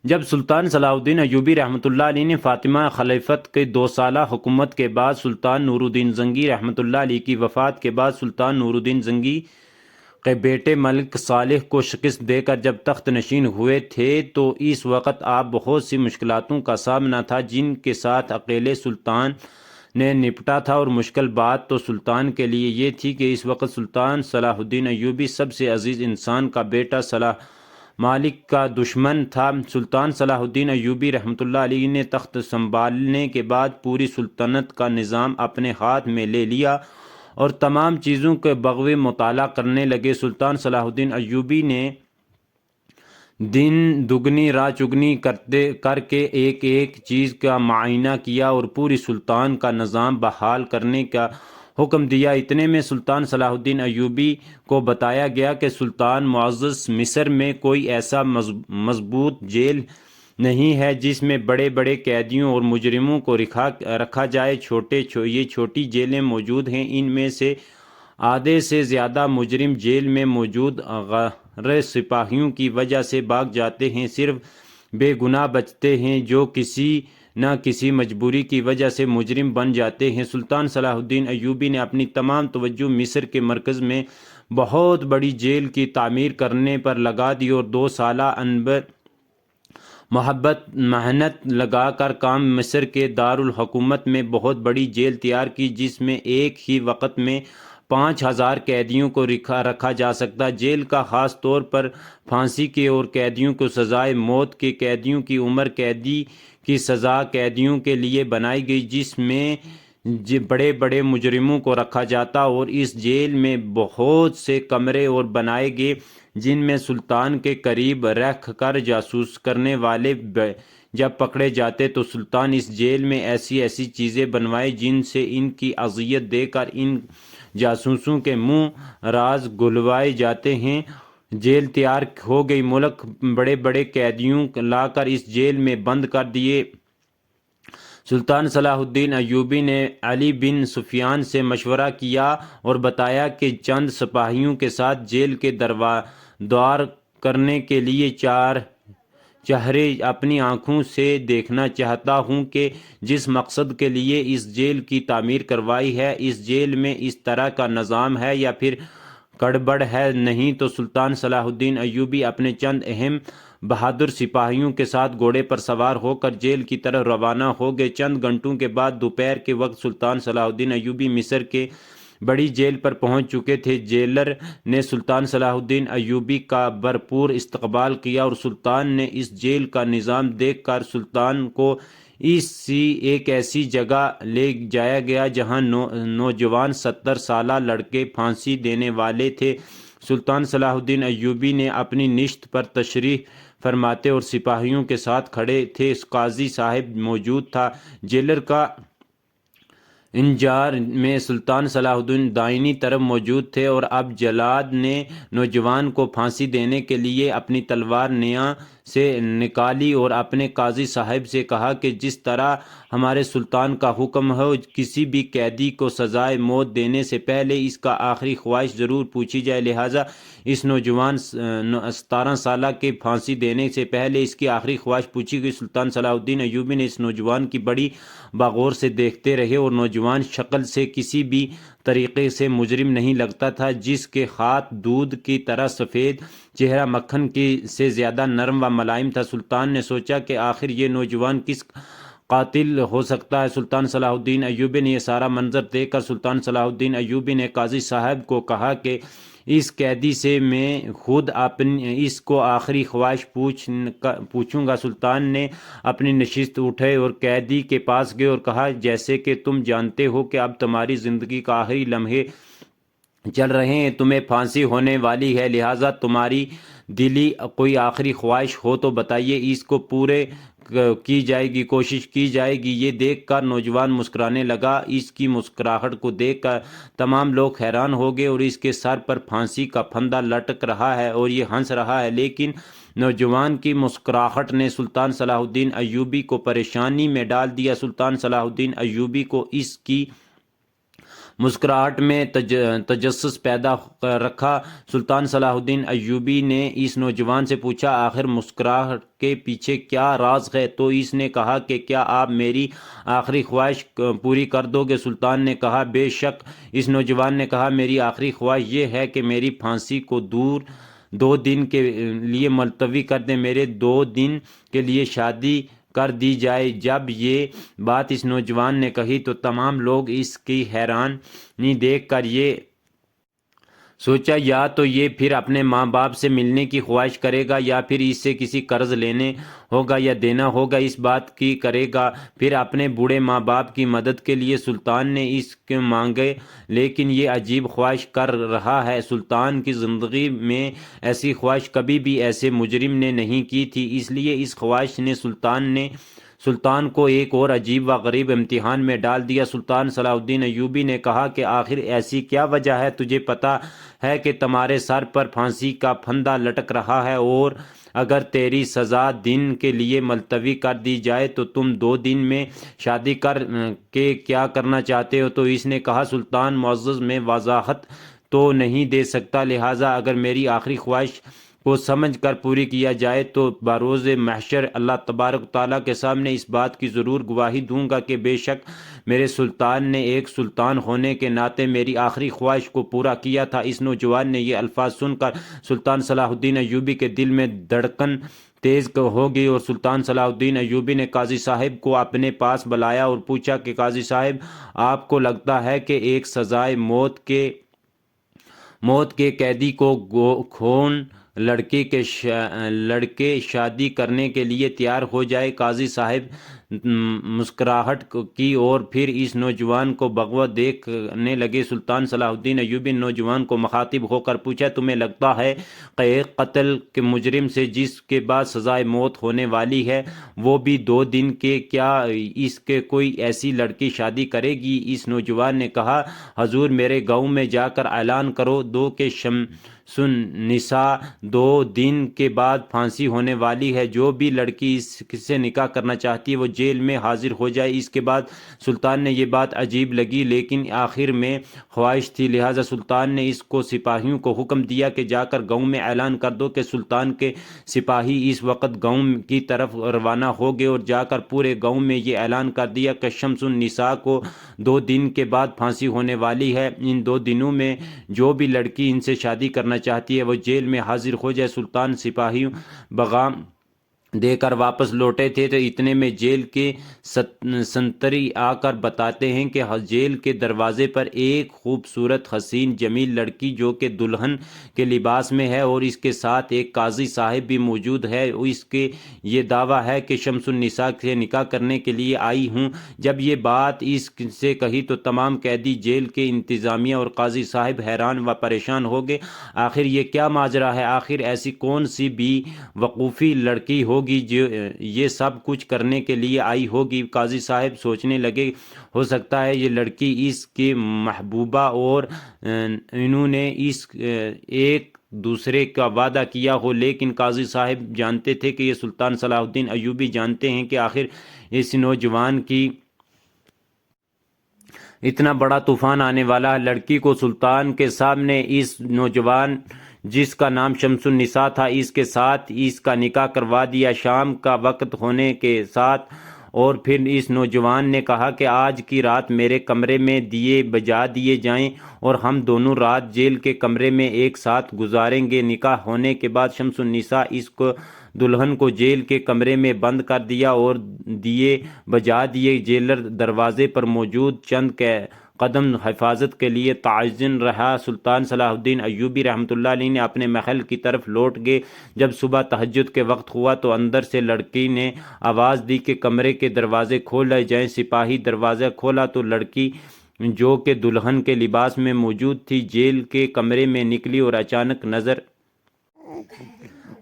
جب سلطان صلاح الدین ایوبی رحمۃ اللہ علیہ نے فاطمہ خلیفت کے 2 سالہ حکومت کے بعد سلطان نور الدین زنگی رحمۃ اللہ علیہ کی وفات کے بعد سلطان نور الدین زنگی کے بیٹے ملک صالح کو شکست دے کر جب تخت نشین ہوئے تھے تو اس وقت آپ بہت سی مشکلاتوں کا سامنا تھا جن کے ساتھ اکیلے سلطان نے نپٹا تھا، اور مشکل بات تو سلطان کے لیے یہ تھی کہ اس وقت سلطان صلاح الدین ایوبی سب سے عزیز انسان کا بیٹا صلاح مالک کا دشمن تھا۔ سلطان صلاح الدین ایوبی رحمۃ اللہ علیہ نے تخت سنبھالنے کے بعد پوری سلطنت کا نظام اپنے ہاتھ میں لے لیا اور تمام چیزوں کے بغور مطالعہ کرنے لگے۔ سلطان صلاح الدین ایوبی نے دن دگنی رات چگنی کر کے ایک ایک چیز کا معائنہ کیا اور پوری سلطان کا نظام بحال کرنے کا حکم دیا۔ اتنے میں سلطان صلاح الدین ایوبی کو بتایا گیا کہ سلطان معزز مصر میں کوئی ایسا مضبوط جیل نہیں ہے جس میں بڑے بڑے قیدیوں اور مجرموں کو رکھا جائے۔ یہ چھوٹی جیلیں موجود ہیں، ان میں سے آدھے سے زیادہ مجرم جیل میں موجود غیر سپاہیوں کی وجہ سے بھاگ جاتے ہیں، صرف بے گناہ بچتے ہیں جو کسی نہ کسی مجبوری کی وجہ سے مجرم بن جاتے ہیں۔ سلطان صلاح الدین ایوبی نے اپنی تمام توجہ مصر کے مرکز میں بہت بڑی جیل کی تعمیر کرنے پر لگا دی اور 2 سالہ محنت لگا کر کام مصر کے دارالحکومت میں بہت بڑی جیل تیار کی جس میں ایک ہی وقت میں 5,000 قیدیوں کو رکھا جا سکتا۔ جیل کا خاص طور پر پھانسی کے اور قیدیوں کو سزائے موت کے، قیدیوں کی عمر قیدی کی سزا قیدیوں کے لیے بنائی گئی جس میں بڑے بڑے مجرموں کو رکھا جاتا، اور اس جیل میں بہت سے کمرے اور بنائے گئے جن میں سلطان کے قریب رکھ کر جاسوس کرنے والے جب پکڑے جاتے تو سلطان اس جیل میں ایسی ایسی چیزیں بنوائے جن سے ان کی اذیت دے کر ان جاسوسوں کے منہ راز گلوائے جاتے ہیں۔ جیل تیار ہو گئی، ملک بڑے بڑے قیدیوں لا کر اس جیل میں بند کر دیے۔ سلطان صلاح الدین ایوبی نے علی بن سفیان سے مشورہ کیا اور بتایا کہ چند سپاہیوں کے ساتھ جیل کے دوار کرنے کے لیے 4 چہرے اپنی آنکھوں سے دیکھنا چاہتا ہوں کہ جس مقصد کے لیے اس جیل کی تعمیر کروائی ہے اس جیل میں اس طرح کا نظام ہے یا پھر گڑبڑ ہے۔ نہیں تو سلطان صلاح الدین ایوبی اپنے چند اہم بہادر سپاہیوں کے ساتھ گھوڑے پر سوار ہو کر جیل کی طرف روانہ ہو گئے۔ چند گھنٹوں کے بعد دوپہر کے وقت سلطان صلاح الدین ایوبی مصر کے بڑی جیل پر پہنچ چکے تھے۔ جیلر نے سلطان صلاح الدین ایوبی کا بھرپور استقبال کیا اور سلطان نے اس جیل کا نظام دیکھ کر سلطان کو ایک ایسی جگہ لے جایا گیا جہاں نوجوان 70 سالہ لڑکے پھانسی دینے والے تھے۔ سلطان صلاح الدین ایوبی نے اپنی نشست پر تشریف فرماتے اور سپاہیوں کے ساتھ کھڑے تھے۔ قاضی صاحب موجود تھا۔ جیلر کا انجار میں سلطان صلاح الدین دائنی طرف موجود تھے اور اب جلاد نے نوجوان کو پھانسی دینے کے لیے اپنی تلوار نیا سے نکالی اور اپنے قاضی صاحب سے کہا کہ جس طرح ہمارے سلطان کا حکم ہو کسی بھی قیدی کو سزائے موت دینے سے پہلے اس کا آخری خواہش ضرور پوچھی جائے، لہٰذا اس نوجوان 17 سالہ کے پھانسی دینے سے پہلے اس کی آخری خواہش پوچھی گئی۔ سلطان صلاح الدین ایوبی نے اس نوجوان کی بڑی بغور سے دیکھتے رہے اور نوجوان شکل سے کسی بھی طریقے سے مجرم نہیں لگتا تھا، جس کے ہاتھ دودھ کی طرح سفید، چہرہ مکھن سے زیادہ نرم و ملائم تھا۔ سلطان نے سوچا کہ آخر یہ نوجوان کس قاتل ہو سکتا ہے۔ سلطان صلاح الدین ایوبی نے یہ سارا منظر دیکھ کر سلطان صلاح الدین ایوبی نے قاضی صاحب کو کہا کہ اس قیدی سے میں خود اس کو آخری خواہش پوچھوں گا۔ سلطان نے اپنی نشست اٹھے اور قیدی کے پاس گئے اور کہا جیسے کہ تم جانتے ہو کہ اب تمہاری زندگی کا آخری لمحے چل رہے ہیں، تمہیں پھانسی ہونے والی ہے، لہٰذا تمہاری دلی کوئی آخری خواہش ہو تو بتائیے، اس کو پورے کی جائے گی، کوشش کی جائے گی۔ یہ دیکھ کر نوجوان مسکرانے لگا۔ اس کی مسکراہٹ کو دیکھ کر تمام لوگ حیران ہو گئے اور اس کے سر پر پھانسی کا پھندا لٹک رہا ہے اور یہ ہنس رہا ہے، لیکن نوجوان کی مسکراہٹ نے سلطان صلاح الدین ایوبی کو پریشانی میں ڈال دیا۔ سلطان صلاح الدین ایوبی کو اس کی مسکراہٹ میں تجسس پیدا رکھا۔ سلطان صلاح الدین ایوبی نے اس نوجوان سے پوچھا، آخر مسکراہٹ کے پیچھے کیا راز ہے؟ تو اس نے کہا کہ کیا آپ میری آخری خواہش پوری کر دو گے؟ سلطان نے کہا بے شک۔ اس نوجوان نے کہا میری آخری خواہش یہ ہے کہ میری پھانسی کو 2 دن کے لیے ملتوی کر دیں، میرے 2 دن کے لیے شادی کر دی جائے۔ جب یہ بات اس نوجوان نے کہی تو تمام لوگ اس کی حیرانی دیکھ کر یہ سوچا یا تو یہ پھر اپنے ماں باپ سے ملنے کی خواہش کرے گا یا پھر اس سے کسی قرض لینے ہوگا یا دینا ہوگا، اس بات کی کرے گا۔ پھر اپنے بوڑھے ماں باپ کی مدد کے لیے سلطان نے اس کے مانگے، لیکن یہ عجیب خواہش کر رہا ہے۔ سلطان کی زندگی میں ایسی خواہش کبھی بھی ایسے مجرم نے نہیں کی تھی، اس لیے اس خواہش نے سلطان کو ایک اور عجیب و غریب امتحان میں ڈال دیا۔ سلطان صلاح الدین ایوبی نے کہا کہ آخر ایسی کیا وجہ ہے؟ تجھے پتہ ہے کہ تمہارے سر پر پھانسی کا پھندا لٹک رہا ہے، اور اگر تیری سزا دن کے لیے ملتوی کر دی جائے تو تم 2 دن میں شادی کر کے کیا کرنا چاہتے ہو؟ تو اس نے کہا سلطان معزز میں وضاحت تو نہیں دے سکتا، لہٰذا اگر میری آخری خواہش کو سمجھ کر پوری کیا جائے تو بروز محشر اللہ تبارک و تعالیٰ کے سامنے اس بات کی ضرور گواہی دوں گا کہ بے شک میرے سلطان نے ایک سلطان ہونے کے ناطے میری آخری خواہش کو پورا کیا تھا۔ اس نوجوان نے یہ الفاظ سن کر سلطان صلاح الدین ایوبی کے دل میں دھڑکن تیز ہو گئی، اور سلطان صلاح الدین ایوبی نے قاضی صاحب کو اپنے پاس بلایا اور پوچھا کہ قاضی صاحب، آپ کو لگتا ہے کہ ایک سزائے موت کے قیدی کو خون لڑکے شادی کرنے کے لیے تیار ہو جائے؟ قاضی صاحب مسکراہٹ کی اور پھر اس نوجوان کو بغور دیکھنے لگے۔ سلطان صلاح الدین ایوبی نوجوان کو مخاطب ہو کر پوچھا، تمہیں لگتا ہے کہ ایک قتل کے مجرم سے جس کے بعد سزائے موت ہونے والی ہے، وہ بھی 2 دن کے کیا اس کے کوئی ایسی لڑکی شادی کرے گی؟ اس نوجوان نے کہا، حضور میرے گاؤں میں جا کر اعلان کرو دو کہ شمس النساء 2 دن کے بعد پھانسی ہونے والی ہے، جو بھی لڑکی اس سے نکاح کرنا چاہتی ہے وہ جیل میں حاضر ہو جائے۔ اس کے بعد سلطان نے یہ بات عجیب لگی، لیکن آخر میں خواہش تھی، لہٰذا سلطان نے اس کو سپاہیوں کو حکم دیا کہ جا کر گاؤں میں اعلان کر دو کہ سلطان کے سپاہی اس وقت گاؤں کی طرف روانہ ہو گئے، اور جا کر پورے گاؤں میں یہ اعلان کر دیا کہ شمس النساء کو 2 دن کے بعد پھانسی ہونے والی ہے، ان 2 دنوں میں جو بھی لڑکی ان سے شادی کرنا چاہتی ہے وہ جیل میں حاضر ہو جائے۔ سلطان سپاہیوں پیغام دے کر واپس لوٹے تھے تو اتنے میں جیل کے سنتری آ کر بتاتے ہیں کہ جیل کے دروازے پر ایک خوبصورت حسین جمیل لڑکی جو کہ دلہن کے لباس میں ہے اور اس کے ساتھ ایک قاضی صاحب بھی موجود ہے، اس کے یہ دعویٰ ہے کہ شمس النساء سے نکاح کرنے کے لیے آئی ہوں۔ جب یہ بات اس سے کہی تو تمام قیدی، جیل کے انتظامیہ اور قاضی صاحب حیران و پریشان ہو گئے۔ آخر یہ کیا ماجرا ہے؟ آخر ایسی کون سی بھی وقوفی لڑکی ہوگی جو یہ سب کچھ کرنے کے لیے آئی ہوگی؟ قاضی صاحب سوچنے لگے، ہو سکتا ہے یہ لڑکی اس کے محبوبہ اور انہوں نے ایک دوسرے کا وعدہ کیا ہو، لیکن قاضی صاحب جانتے تھے کہ یہ سلطان صلاح الدین ایوبی جانتے ہیں کہ آخر اس نوجوان کی اتنا بڑا طوفان آنے والا ہے۔ لڑکی کو سلطان کے سامنے اس نوجوان جس کا نام شمس النساء تھا اس کے ساتھ اس کا نکاح کروا دیا شام کا وقت ہونے کے ساتھ، اور پھر اس نوجوان نے کہا کہ آج کی رات میرے کمرے میں دیے بجھا دیے جائیں اور ہم دونوں رات جیل کے کمرے میں ایک ساتھ گزاریں گے۔ نکاح ہونے کے بعد شمس النساء اس کو دلہن کو جیل کے کمرے میں بند کر دیا اور دیے بجھا دیے۔ جیلر دروازے پر موجود چند قدم حفاظت کے لیے تعین رہا۔ سلطان صلاح الدین ایوبی رحمۃ اللہ علیہ نے اپنے محل کی طرف لوٹ گئے۔ جب صبح تہجد کے وقت ہوا تو اندر سے لڑکی نے آواز دی کہ کمرے کے دروازے کھولے جائیں۔ سپاہی دروازہ کھولا تو لڑکی جو کہ دلہن کے لباس میں موجود تھی جیل کے کمرے میں نکلی اور اچانک نظر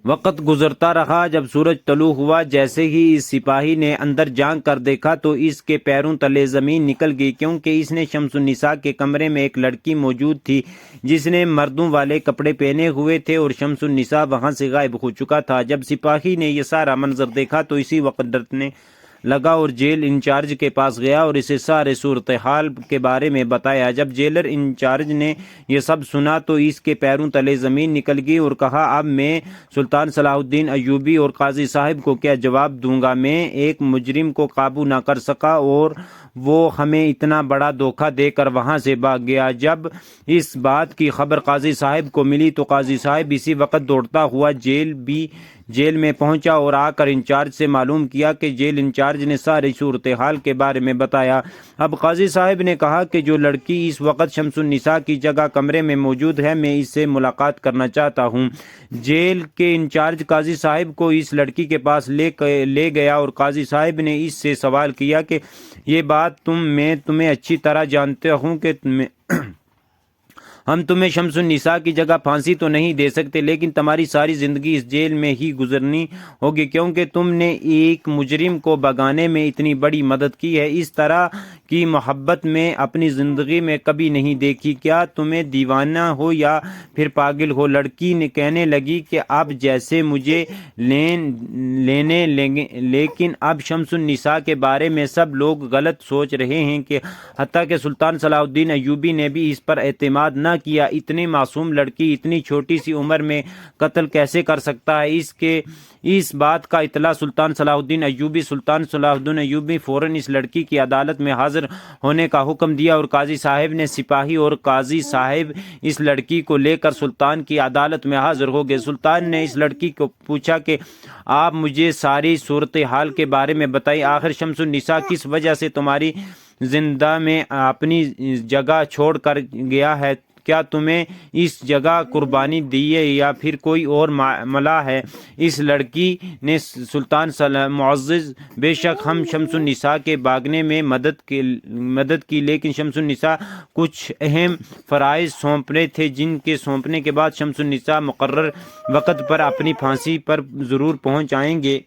وقت گزرتا رہا۔ جب سورج طلوع ہوا، جیسے ہی اس سپاہی نے اندر جھانک کر دیکھا تو اس کے پیروں تلے زمین نکل گئی، کیونکہ اس نے شمس النساء کے کمرے میں ایک لڑکی موجود تھی جس نے مردوں والے کپڑے پہنے ہوئے تھے، اور شمس النساء وہاں سے غائب ہو چکا تھا۔ جب سپاہی نے یہ سارا منظر دیکھا تو اسی وقت لگا اور جیل انچارج کے پاس گیا اور اسے سارے صورتحال کے بارے میں بتایا۔ جب جیلر انچارج نے یہ سب سنا تو اس کے پیروں تلے زمین نکل گئی اور کہا، اب میں سلطان صلاح الدین ایوبی اور قاضی صاحب کو کیا جواب دوں گا؟ میں ایک مجرم کو قابو نہ کر سکا اور وہ ہمیں اتنا بڑا دھوکہ دے کر وہاں سے بھاگ گیا۔ جب اس بات کی خبر قاضی صاحب کو ملی تو قاضی صاحب اسی وقت دوڑتا ہوا جیل میں پہنچا اور آ کر انچارج سے معلوم کیا کہ جیل انچارج نے ساری صورتحال کے بارے میں بتایا۔ اب قاضی صاحب نے کہا کہ جو لڑکی اس وقت شمس النساء کی جگہ کمرے میں موجود ہے، میں اس سے ملاقات کرنا چاہتا ہوں۔ جیل کے انچارج قاضی صاحب کو اس لڑکی کے پاس لے گیا اور قاضی صاحب نے اس سے سوال کیا کہ یہ بات میں تمہیں اچھی طرح جانتا ہوں کہ ہم تمہیں شمس النساء کی جگہ پھانسی تو نہیں دے سکتے، لیکن تمہاری ساری زندگی اس جیل میں ہی گزرنی ہوگی کیونکہ تم نے ایک مجرم کو بھگانے میں اتنی بڑی مدد کی ہے۔ اس طرح کی محبت میں اپنی زندگی میں کبھی نہیں دیکھی۔ کیا تمہیں دیوانہ ہو یا پھر پاگل ہو؟ لڑکی نے کہنے لگی کہ اب جیسے مجھے لینے لگے، لیکن اب شمس النساء کے بارے میں سب لوگ غلط سوچ رہے ہیں کہ حتیٰ کہ سلطان صلاح الدین ایوبی نے بھی اس پر اعتماد نہ کیا۔ اتنی معصوم لڑکی اتنی چھوٹی سی عمر میں قتل کیسے کر سکتا ہے؟ اس بات کا اطلاع سلطان صلاح الدین ایوبی فوراً اس لڑکی کی عدالت میں حاضر ہونے کا حکم دیا اور قاضی صاحب نے سپاہی اور قاضی صاحب اس لڑکی کو لے کر سلطان کی عدالت میں حاضر ہو گئے۔ سلطان نے اس لڑکی کو پوچھا کہ آپ مجھے ساری صورتحال کے بارے میں بتائیے، آخر شمس النساء کس وجہ سے تمہاری زندہ میں اپنی جگہ چھوڑ کر گیا ہے؟ کیا تمہیں اس جگہ قربانی دی ہے یا پھر کوئی اور معاملہ ہے؟ اس لڑکی نے سلطان معزز، بے شک ہم شمس النساء کے بھاگنے میں مدد کی، لیکن شمس النساء کچھ اہم فرائض سونپنے تھے جن کے سونپنے کے بعد شمس النساء مقرر وقت پر اپنی پھانسی پر ضرور پہنچ آئیں گے۔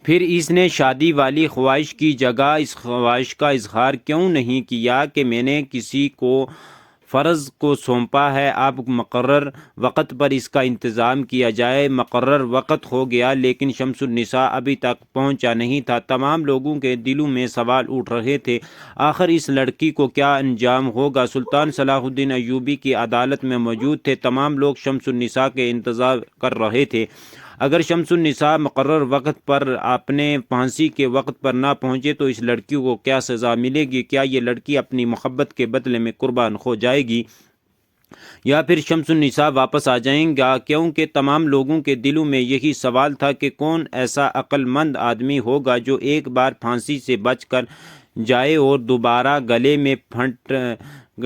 پھر اس نے شادی والی خواہش کی جگہ اس خواہش کا اظہار کیوں نہیں کیا کہ میں نے کسی کو فرض کو سونپا ہے، اب مقرر وقت پر اس کا انتظام کیا جائے۔ مقرر وقت ہو گیا لیکن شمس النساء ابھی تک پہنچا نہیں تھا۔ تمام لوگوں کے دلوں میں سوال اٹھ رہے تھے، آخر اس لڑکی کو کیا انجام ہوگا؟ سلطان صلاح الدین ایوبی کی عدالت میں موجود تھے، تمام لوگ شمس النساء کے انتظار کر رہے تھے۔ اگر شمس النساء مقرر وقت پر اپنے پھانسی کے وقت پر نہ پہنچے تو اس لڑکی کو کیا سزا ملے گی؟ کیا یہ لڑکی اپنی محبت کے بدلے میں قربان ہو جائے گی یا پھر شمس النساء واپس آ جائیں گا؟ کیونکہ تمام لوگوں کے دلوں میں یہی سوال تھا کہ کون ایسا عقل مند آدمی ہوگا جو ایک بار پھانسی سے بچ کر جائے اور دوبارہ گلے میں پھنٹ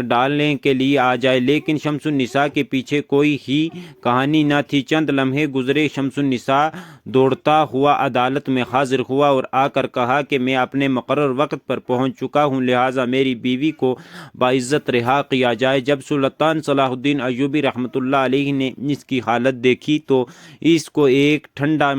ڈالنے کے لیے آ جائے۔ لیکن شمس النساء کے پیچھے کوئی ہی کہانی نہ تھی۔ چند لمحے گزرے، شمس النساء دوڑتا ہوا عدالت میں حاضر ہوا اور آ کر کہا کہ میں اپنے مقرر وقت پر پہنچ چکا ہوں، لہٰذا میری بیوی کو باعزت رہا کیا جائے۔ جب سلطان صلاح الدین ایوبی رحمۃ اللہ علیہ نے اس کی حالت دیکھی تو اس کو ایک ٹھنڈا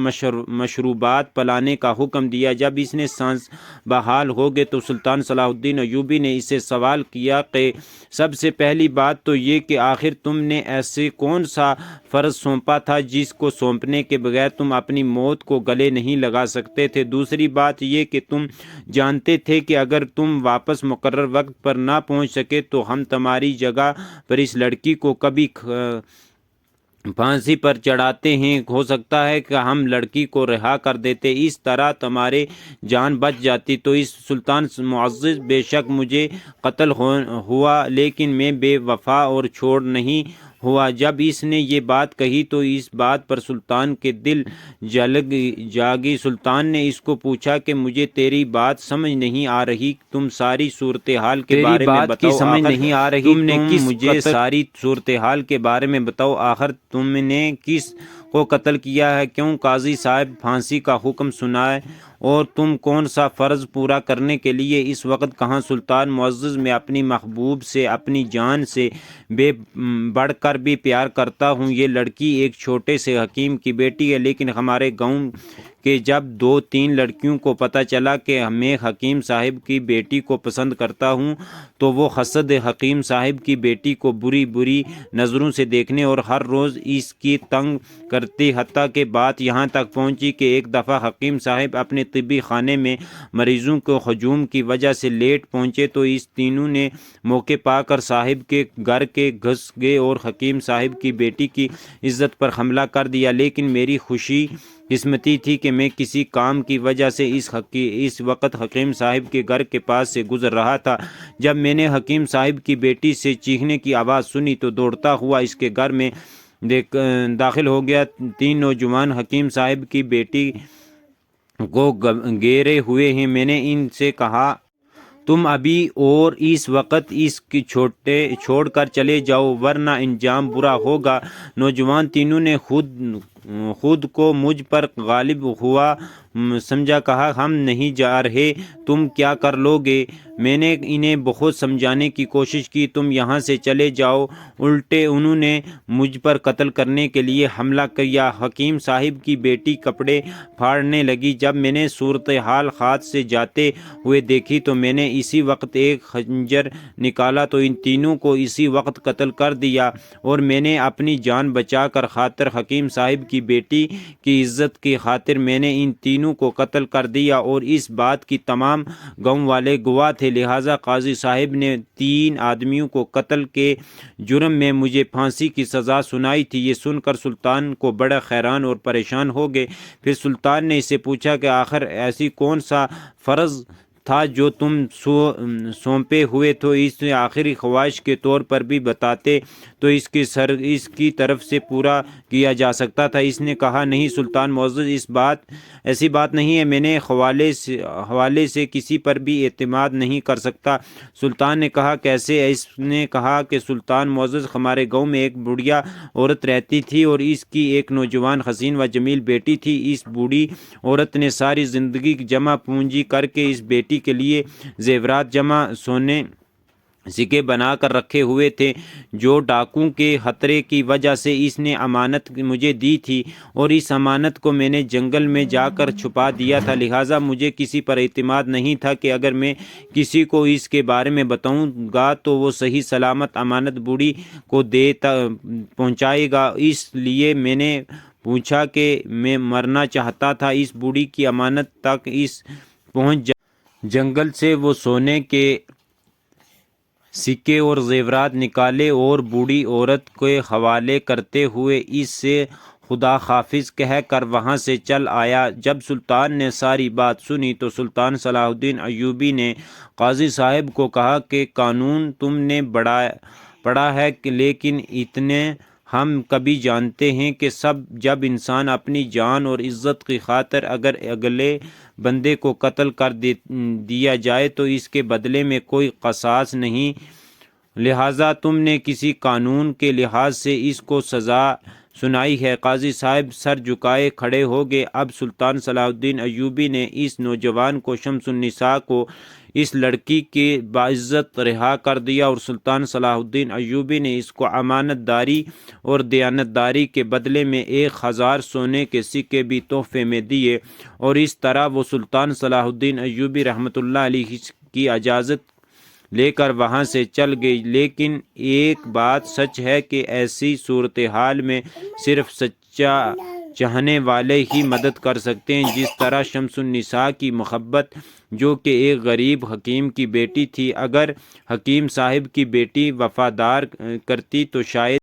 مشروبات پلانے کا حکم دیا۔ جب اس نے سانس بحال ہو گئے تو سلطان صلاح الدین ایوبی نے اسے سوال کیا کہ سب سے پہلی بات تو یہ کہ آخر تم نے ایسے کون سا فرض سونپا تھا جس کو سونپنے کے بغیر تم اپنی موت کو گلے نہیں لگا سکتے تھے؟ دوسری بات یہ کہ تم جانتے تھے کہ اگر تم واپس مقرر وقت پر نہ پہنچ سکے تو ہم تمہاری جگہ پر اس لڑکی کو کبھی پھانسی پر چڑھاتے ہیں، ہو سکتا ہے کہ ہم لڑکی کو رہا کر دیتے، اس طرح تمہارے جان بچ جاتی۔ تو اس سلطان معزز، بے شک مجھے قتل ہوا لیکن میں بے وفا اور چھوڑ نہیں ہوا۔ جب اس نے یہ بات کہی تو اس بات پر سلطان کے دل جاگی۔ سلطان نے اس کو پوچھا کہ مجھے تیری بات سمجھ نہیں آ رہی، تم ساری صورتحال کے بارے میں بتاؤ۔ سمجھ نہیں آ رہی، تم نے مجھے ساری صورتحال کے بارے میں بتاؤ، آخر تم نے کس کو قتل کیا ہے؟ کیوں قاضی صاحب پھانسی کا حکم سنائے اور تم کون سا فرض پورا کرنے کے لیے اس وقت کہاں؟ سلطان معزز، میں اپنی محبوب سے اپنی جان سے بے بڑھ کر بھی پیار کرتا ہوں۔ یہ لڑکی ایک چھوٹے سے حکیم کی بیٹی ہے لیکن ہمارے گاؤں کہ جب 2-3 لڑکیوں کو پتہ چلا کہ میں حکیم صاحب کی بیٹی کو پسند کرتا ہوں تو وہ حسد حکیم صاحب کی بیٹی کو بری بری نظروں سے دیکھنے اور ہر روز اس کی تنگ کرتے، حتیٰ کہ بات یہاں تک پہنچی کہ ایک دفعہ حکیم صاحب اپنے طبی خانے میں مریضوں کو ہجوم کی وجہ سے لیٹ پہنچے تو اس تینوں نے موقع پا کر صاحب کے گھر کے گھس گئے اور حکیم صاحب کی بیٹی کی عزت پر حملہ کر دیا۔ لیکن میری خوشی قسمتی تھی کہ میں کسی کام کی وجہ سے اس وقت حکیم صاحب کے گھر کے پاس سے گزر رہا تھا۔ جب میں نے حکیم صاحب کی بیٹی سے چیخنے کی آواز سنی تو دوڑتا ہوا اس کے گھر میں داخل ہو گیا۔ 3 نوجوان حکیم صاحب کی بیٹی کو گھیرے ہوئے ہیں۔ میں نے ان سے کہا تم ابھی اور اس وقت اس کی چھوڑ کر چلے جاؤ ورنہ انجام برا ہوگا۔ نوجوان تینوں نے خود کو مجھ پر غالب ہوا سمجھا کہا ہم نہیں جا رہے، تم کیا کر لو گے؟ میں نے انہیں بہت سمجھانے کی کوشش کی تم یہاں سے چلے جاؤ، الٹے انہوں نے مجھ پر قتل کرنے کے لیے حملہ کیا۔ حکیم صاحب کی بیٹی کپڑے پھاڑنے لگی۔ جب میں نے صورتحال ہاتھ سے جاتے ہوئے دیکھی تو میں نے اسی وقت ایک خنجر نکالا تو ان تینوں کو اسی وقت قتل کر دیا، اور میں نے اپنی جان بچا کر خاطر حکیم صاحب کی بیٹی کی عزت کی خاطر میں نے ان تینوں کو قتل کر دیا، اور اس بات کی تمام گاؤں والے گواہ تھے۔ لہٰذا قاضی صاحب نے 3 آدمیوں کو قتل کے جرم میں مجھے پھانسی کی سزا سنائی تھی۔ یہ سن کر سلطان کو بڑا حیران اور پریشان ہو گئے۔ پھر سلطان نے اس سے پوچھا کہ آخر ایسی کون سا فرض تھا جو تم سونپے ہوئے تو اس آخری خواہش کے طور پر بھی بتاتے تو اس کی طرف سے پورا کیا جا سکتا تھا۔ اس نے کہا نہیں سلطان معزز، ایسی بات نہیں ہے، میں نے حوالے سے کسی پر بھی اعتماد نہیں کر سکتا۔ سلطان نے کہا کیسے؟ اس نے کہا کہ سلطان معزز، ہمارے گاؤں میں ایک بوڑھیا عورت رہتی تھی اور اس کی ایک نوجوان حسین و جمیل بیٹی تھی۔ اس بوڑھی عورت نے ساری زندگی جمع پونجی کر کے اس بیٹی کے لیے زیورات جمع سونے سکے بنا کر رکھے ہوئے تھے جو ڈاکوں کے خطرے کی وجہ سے اس نے امانت مجھے دی تھی، اور اس امانت کو میں نے جنگل میں جا کر چھپا دیا تھا۔ لہٰذا مجھے کسی پر اعتماد نہیں تھا کہ اگر میں کسی کو اس کے بارے میں بتاؤں گا تو وہ صحیح سلامت امانت بوڑھی کو پہنچائے گا۔ اس لیے میں نے پوچھا کہ میں مرنا چاہتا تھا، اس بوڑھی کی امانت تک اس پہنچ جنگل سے وہ سونے کے سکے اور زیورات نکالے اور بوڑھی عورت کے حوالے کرتے ہوئے اس سے خدا حافظ کہہ کر وہاں سے چل آیا۔ جب سلطان نے ساری بات سنی تو سلطان صلاح الدین ایوبی نے قاضی صاحب کو کہا کہ قانون تم نے پڑھا ہے لیکن اتنے ہم کبھی جانتے ہیں کہ جب انسان اپنی جان اور عزت کی خاطر اگر اگلے بندے کو قتل کر دیا جائے تو اس کے بدلے میں کوئی قصاص نہیں، لہٰذا تم نے کسی قانون کے لحاظ سے اس کو سزا سنائی ہے۔ قاضی صاحب سر جھکائے کھڑے ہو گئے۔ اب سلطان صلاح الدین ایوبی نے اس نوجوان کو شمس النساء کو اس لڑکی کے باعزت رہا کر دیا، اور سلطان صلاح الدین ایوبی نے اس کو امانت داری اور دیانت داری کے بدلے میں 1000 سونے کے سکے بھی تحفے میں دیے، اور اس طرح وہ سلطان صلاح الدین ایوبی رحمۃ اللہ علیہ کی اجازت لے کر وہاں سے چل گئی۔ لیکن ایک بات سچ ہے کہ ایسی صورتحال میں صرف سچا چاہنے والے ہی مدد کر سکتے ہیں، جس طرح شمس النساء کی محبت جو کہ ایک غریب حکیم کی بیٹی تھی، اگر حکیم صاحب کی بیٹی وفادار کرتی تو شاید